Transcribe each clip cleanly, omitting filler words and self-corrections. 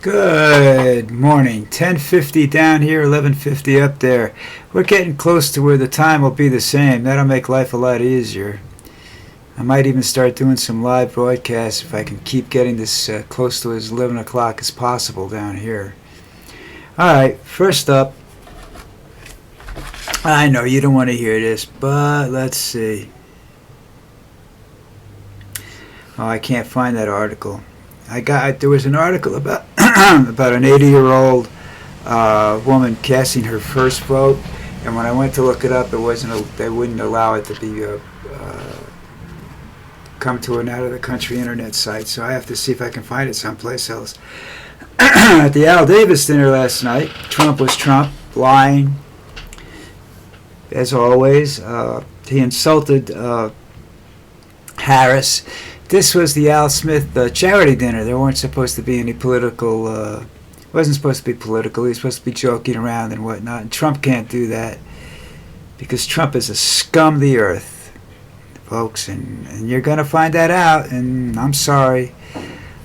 Good morning. 10:50 down here, 11:50 up there. We're getting close to where the time will be the same. That'll make life a lot easier. I might even start doing some live broadcasts if I can keep getting this close to as 11 o'clock as possible down here. Alright, first up, I know you don't want to hear this, but let's see. Oh, I can't find that article. There was an article about about an 80-year-old woman casting her first vote, and when I went to look it up, they wouldn't allow it to be come to an out of the country internet site. So I have to see if I can find it someplace else. At the Al Davis dinner last night, Trump was Trump, lying as always. He insulted Harris. This was the Al Smith charity dinner. There weren't supposed to be any political, wasn't supposed to be political. He was supposed to be joking around and whatnot. And Trump can't do that because Trump is a scum of the earth, folks. And you're going to find that out. And I'm sorry.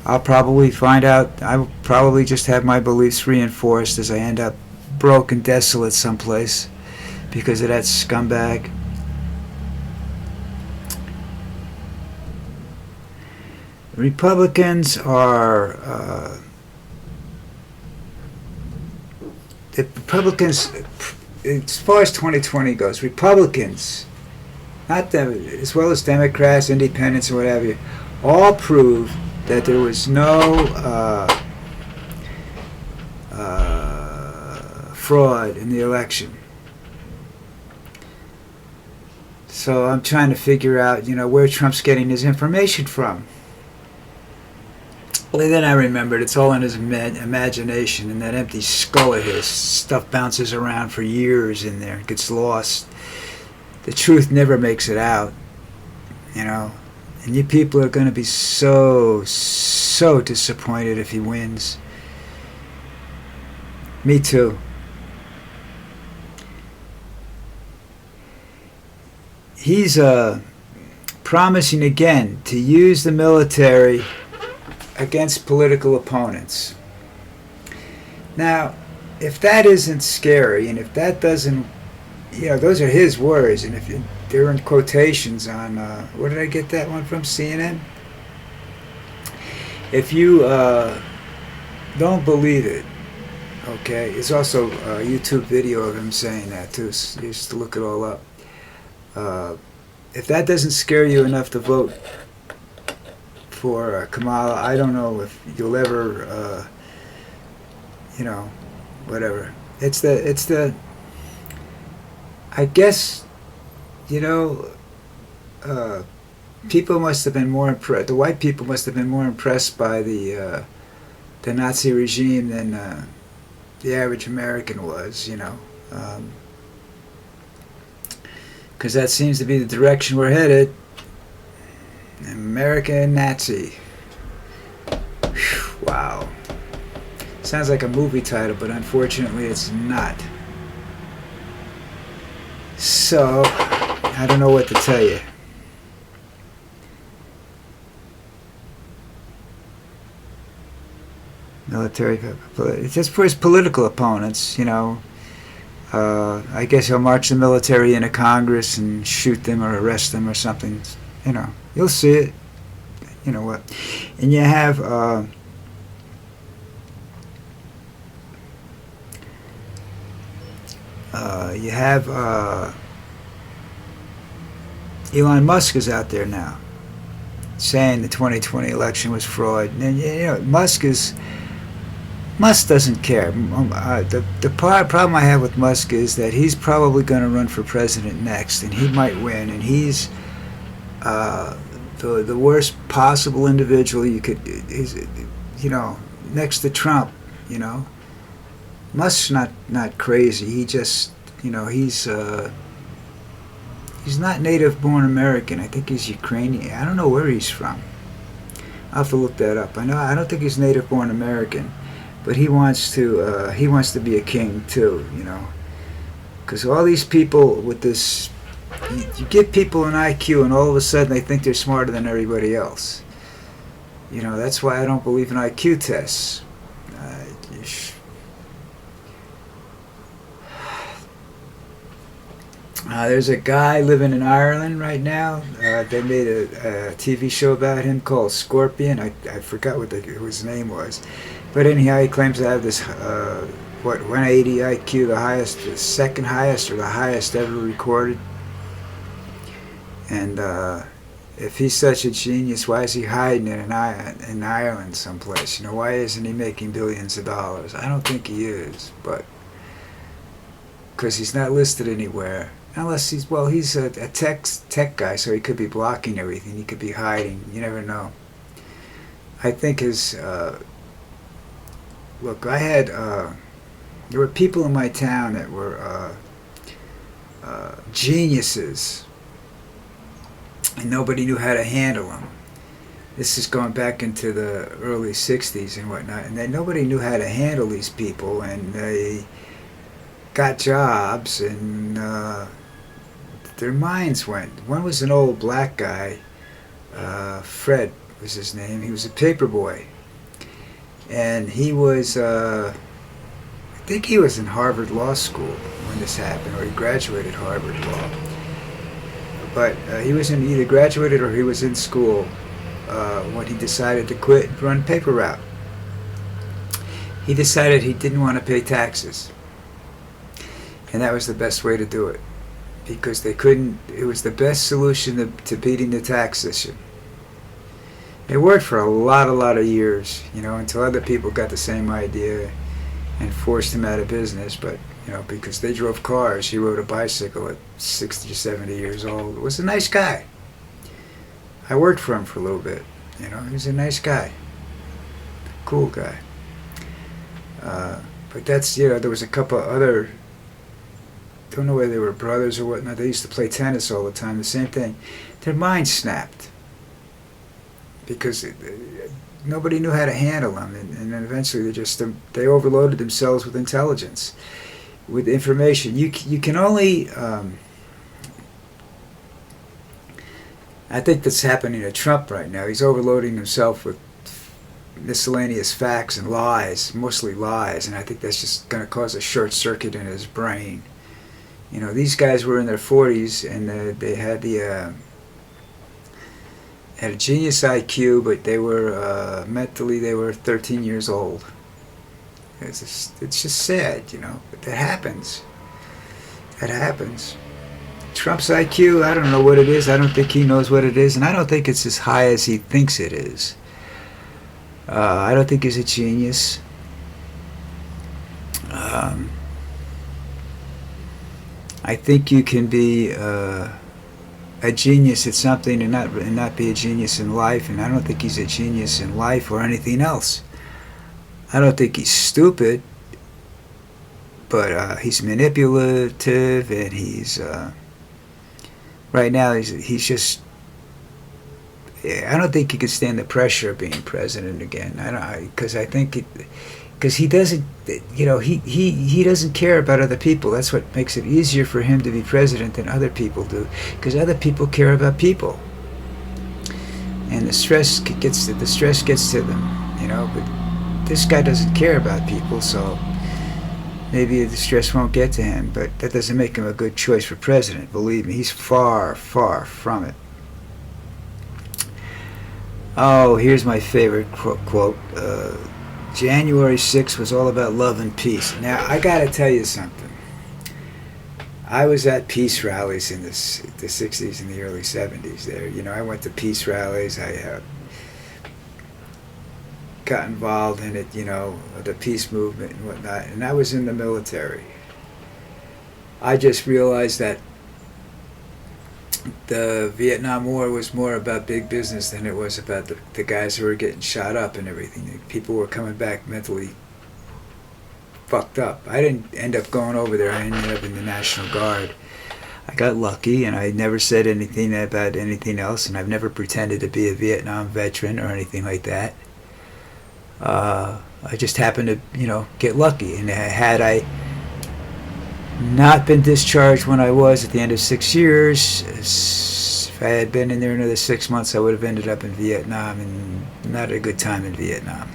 I'll probably find out. I will probably just have my beliefs reinforced as I end up broke and desolate someplace because of that scumbag. Republicans are as far as 2020 goes, Republicans, not them, as well as Democrats, Independents, and whatever, all proved that there was no fraud in the election. So I'm trying to figure out, where Trump's getting his information from. Well, then I remembered it's all in his imagination, and that empty skull of his. Stuff bounces around for years in there, gets lost. The truth never makes it out, And you people are going to be so disappointed if he wins. Me too. He's promising again to use the military against political opponents. Now, if that isn't scary, and if that doesn't, those are his words, and if they're in quotations on, where did I get that one from? CNN? If you don't believe it, okay, it's also a YouTube video of him saying that too, so you used to look it all up. If that doesn't scare you enough to vote for Kamala, I don't know if you'll ever, whatever. It's the, I guess, people must have been more impressed, the white people must have been more impressed by the Nazi regime than the average American was, because that seems to be the direction we're headed. American Nazi. Whew, wow. Sounds like a movie title, but unfortunately it's not. So, I don't know what to tell you. Military, just for his political opponents, I guess he'll march the military into Congress and shoot them or arrest them or something. You'll see it. You know what? And you have Elon Musk is out there now saying the 2020 election was fraud. And Musk doesn't care. The problem I have with Musk is that he's probably going to run for president next, and he might win, and he's the worst possible individual you could, next to Trump, Musk's not crazy. He just, he's not native-born American. I think he's Ukrainian. I don't know where he's from. I'll have to look that up. I don't think he's native-born American, but he wants to be a king too, because all these people with this. You give people an IQ and all of a sudden they think they're smarter than everybody else. That's why I don't believe in IQ tests. There's a guy living in Ireland right now. They made a TV show about him called Scorpion. I forgot what his name was. But anyhow, he claims to have this, 180 IQ, the highest, the second highest, or the highest ever recorded. And if he's such a genius, why is he hiding in Ireland someplace? Why isn't he making billions of dollars? I don't think he is, but because he's not listed anywhere. Unless he's a tech guy, so he could be blocking everything. He could be hiding. You never know. I think look, I had, there were people in my town that were geniuses, and nobody knew how to handle them. This is going back into the early 60s and whatnot, and then nobody knew how to handle these people, and they got jobs, and their minds went. One was an old black guy, Fred was his name. He was a paper boy, and he was, I think he was in Harvard Law School when this happened, or he graduated Harvard Law. But he was either graduated or he was in school when he decided to quit and run paper route. He decided he didn't want to pay taxes. And that was the best way to do it, because they couldn't. It was the best solution to beating the tax system. It worked for a lot of years, until other people got the same idea and forced him out of business. But because they drove cars, he rode a bicycle at 60 or 70 years old. He was a nice guy. I worked for him for a little bit. He was a nice guy, cool guy. But that's there was a couple other. Don't know whether they were brothers or whatnot. They used to play tennis all the time. The same thing. Their minds snapped because nobody knew how to handle them, and then eventually they overloaded themselves with intelligence, with information. You can only. I think that's happening to Trump right now. He's overloading himself with miscellaneous facts and lies, mostly lies, and I think that's just going to cause a short circuit in his brain. These guys were in their 40s, and they had had a genius IQ, but they were mentally they were 13 years old. It's just sad, but that happens. That happens. Trump's IQ, I don't know what it is. I don't think he knows what it is, and I don't think it's as high as he thinks it is. I don't think he's a genius. I think you can be a genius at something and not be a genius in life, and I don't think he's a genius in life or anything else. I don't think he's stupid, but he's manipulative, and he's right now he's just. I don't think he could stand the pressure of being president again. Because he doesn't, he doesn't care about other people. That's what makes it easier for him to be president than other people do. Because other people care about people, and the stress gets to them, But this guy doesn't care about people, so maybe the stress won't get to him. But that doesn't make him a good choice for president. Believe me, he's far from it. Oh, here's my favorite quote. January 6th was all about love and peace. Now, I got to tell you something. I was at peace rallies in the 60s and the early 70s there. I went to peace rallies. I got involved in it, the peace movement and whatnot. And I was in the military. I just realized that the Vietnam War was more about big business than it was about the guys who were getting shot up and everything. People were coming back mentally fucked up. I didn't end up going over there. I ended up in the National Guard. I got lucky, and I never said anything about anything else, and I've never pretended to be a Vietnam veteran or anything like that. I just happened to, get lucky. And had I not been discharged when I was at the end of 6 years, if I had been in there another 6 months, I would have ended up in Vietnam, and not a good time in Vietnam.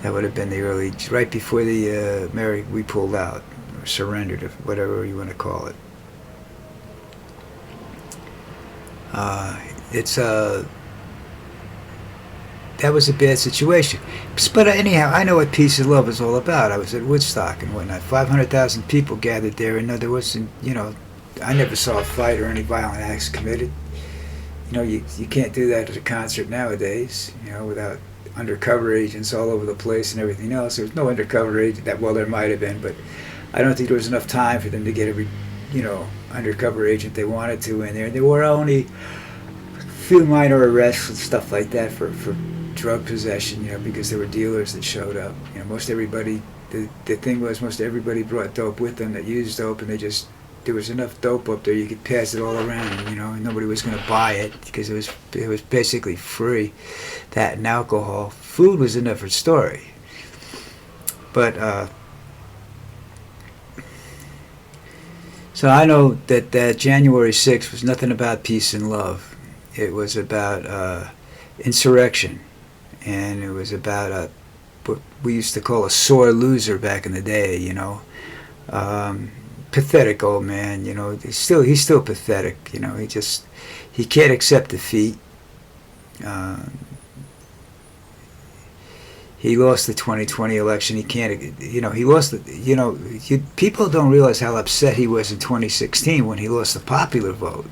That would have been the early, right before the we pulled out, or surrendered, or whatever you want to call it. It's that was a bad situation. But anyhow, I know what peace and love is all about. I was at Woodstock and whatnot. 500,000 people gathered there, and there wasn't, I never saw a fight or any violent acts committed. You can't do that at a concert nowadays, without undercover agents all over the place and everything else. There was no undercover agent well, there might have been, but I don't think there was enough time for them to get every, undercover agent they wanted to in there. And there were only a few minor arrests and stuff like that for drug possession, because there were dealers that showed up. Most everybody, the thing was most everybody brought dope with them that used dope, and there was enough dope up there you could pass it all around, and nobody was going to buy it because it was basically free, that and alcohol. Food was a different story. But so I know that January 6th was nothing about peace and love. It was about insurrection, and it was about what we used to call a sore loser back in the day. Pathetic old man. He's still pathetic. He can't accept defeat. He lost the 2020 election. He can't. He lost the. People don't realize how upset he was in 2016 when he lost the popular vote.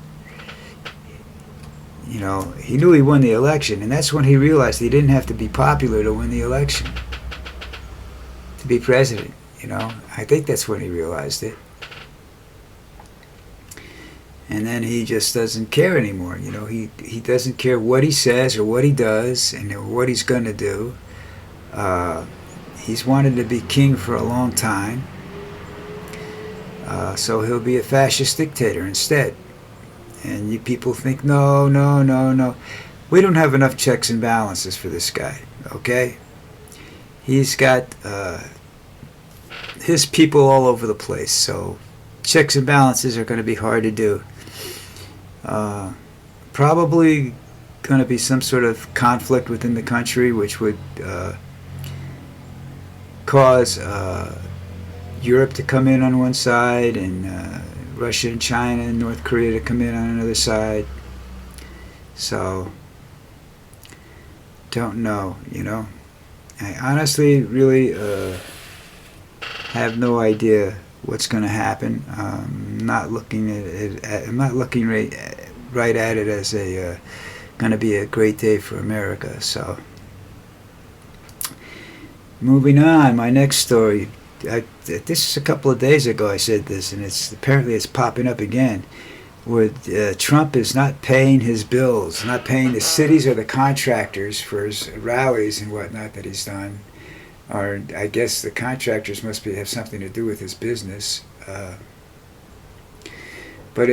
He knew he won the election, and that's when he realized he didn't have to be popular to win the election, to be president. I think that's when he realized it. And then he just doesn't care anymore. He doesn't care what he says or what he does and what he's going to do. He's wanted to be king for a long time. So he'll be a fascist dictator instead. And you people think, no. We don't have enough checks and balances for this guy, okay? He's got his people all over the place, so checks and balances are going to be hard to do. Probably going to be some sort of conflict within the country, which would cause Europe to come in on one side and Russia and China and North Korea to come in on another side. So, don't know, I honestly really have no idea what's going to happen. I'm not looking right at it as going to be a great day for America. So, moving on, my next story. This is a couple of days ago I said this, and apparently it's popping up again, where Trump is not paying his bills, not paying the cities or the contractors for his rallies and whatnot that he's done. Or I guess the contractors must have something to do with his business. But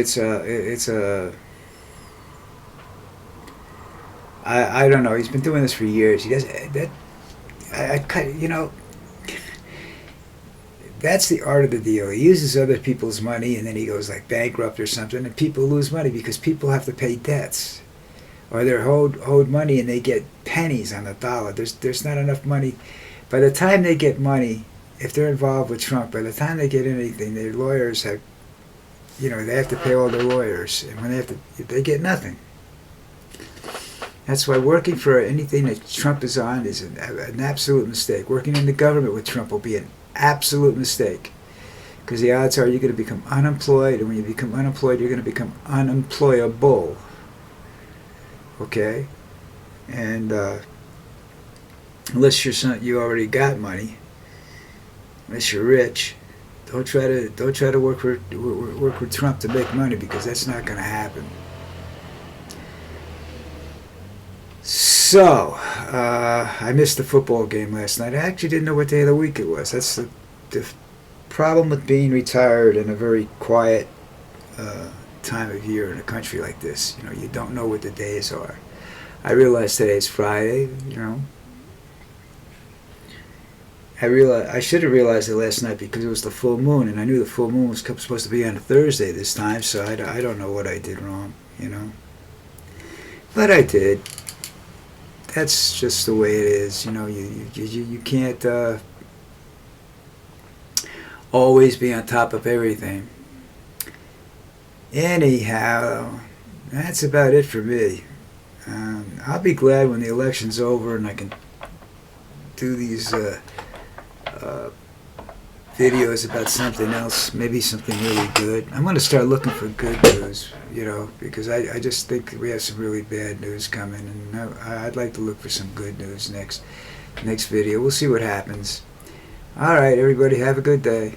I don't know. He's been doing this for years. He does that. That's the art of the deal. He uses other people's money, and then he goes like bankrupt or something, and people lose money because people have to pay debts, or they're owed money and they get pennies on the dollar. There's not enough money. By the time they get money, if they're involved with Trump, by the time they get anything, their lawyers have, they have to pay all their lawyers, and when they get nothing. That's why working for anything that Trump is on is an absolute mistake. Working in the government with Trump will be an absolute mistake, because the odds are you're going to become unemployed, and when you become unemployed, you're going to become unemployable. Okay, and unless you already got money, unless you're rich, don't try to work with Trump to make money, because that's not going to happen. So, I missed the football game last night. I actually didn't know what day of the week it was. That's the problem with being retired in a very quiet time of year in a country like this. You don't know what the days are. I realize today's Friday, I should have realized it last night because it was the full moon, and I knew the full moon was supposed to be on a Thursday this time, so I don't know what I did wrong, But I did. that's just the way it is. You know, you can't always be on top of everything. Anyhow, that's about it for me. I'll be glad when the election's over and I can do these uh, videos about something else, maybe something really good. I'm going to start looking for good news, you know, because I just think we have some really bad news coming, and I'd like to look for some good news next video. We'll see what happens. All right, everybody, have a good day.